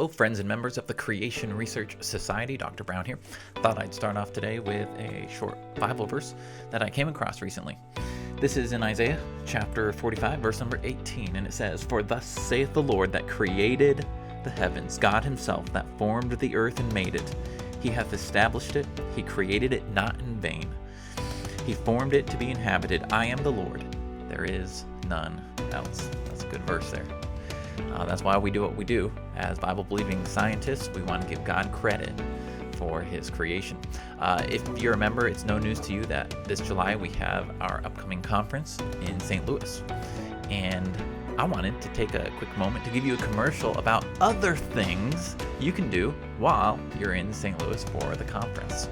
Hello, friends and members of the Creation Research Society. Dr. Brown here. Thought I'd start off today with a short Bible verse that I came across recently. This is in Isaiah chapter 45, verse number 18, and it says, "For thus saith the Lord that created the heavens, God himself that formed the earth and made it. He hath established it, he created it not in vain. He formed it to be inhabited. I am the Lord, there is none else." That's a good verse there. That's why we do what we do. As Bible-believing scientists, we want to give God credit for his creation. If you're a member, it's no news to you that this July we have our upcoming conference in St. Louis. And I wanted to take a quick moment to give you a commercial about other things you can do while you're in St. Louis for the conference.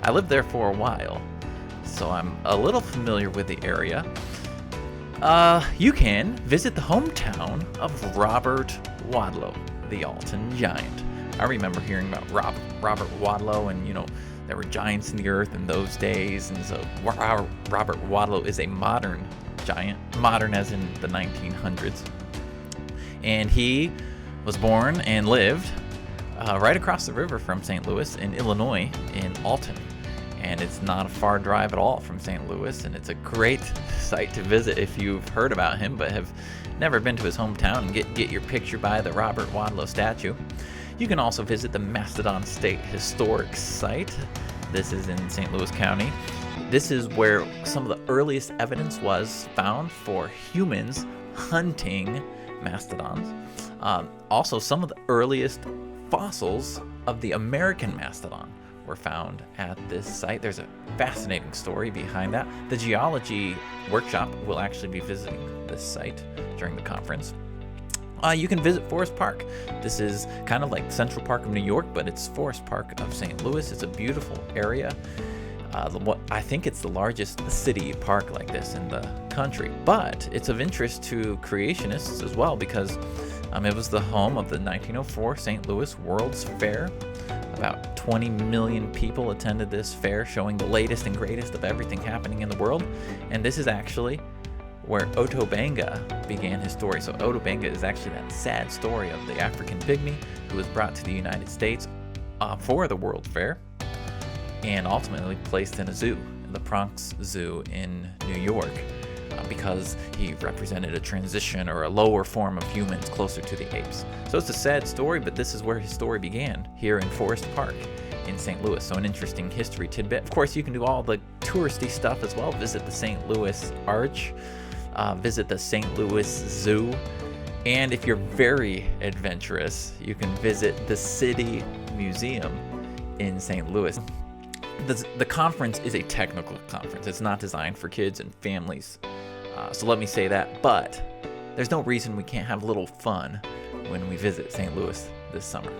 I lived there for a while, so I'm a little familiar with the area. You can visit the hometown of Robert Wadlow, the Alton giant. I remember hearing about Robert Wadlow, and there were giants in the earth in those days, and so Robert Wadlow is a modern giant, modern as in the 1900s. And he was born and lived right across the river from St. Louis in Illinois, in Alton. And it's not a far drive at all from St. Louis, and it's a great site to visit if you've heard about him but have never been to his hometown and get your picture by the Robert Wadlow statue. You can also visit the Mastodon State Historic Site. This is in St. Louis County. This is where some of the earliest evidence was found for humans hunting mastodons. Also, some of the earliest fossils of the American mastodon were found at this site. There's a fascinating story behind that. The geology workshop will actually be visiting this site during the conference. You can visit Forest Park. This is kind of like Central Park of New York, but it's Forest Park of St. Louis. It's a beautiful area. I think it's the largest city park like this in the country, but it's of interest to creationists as well because it was the home of the 1904 St. Louis World's Fair. About 20 million people attended this fair, showing the latest and greatest of everything happening in the world. And this is actually where Otobanga began his story. So Otobanga is actually that sad story of the African pygmy who was brought to the United States for the World Fair and ultimately placed in a zoo, the Bronx Zoo in New York, because he represented a transition or a lower form of humans closer to the apes. So it's a sad story, but this is where his story began, here in Forest Park in St. Louis. So an interesting history tidbit. Of course, you can do all the touristy stuff as well. Visit the St. Louis Arch, visit the St. Louis Zoo, and if you're very adventurous, you can visit the City Museum in St. Louis. The conference is a technical conference. It's not designed for kids and families. So let me say that, but there's no reason we can't have a little fun when we visit St. Louis this summer.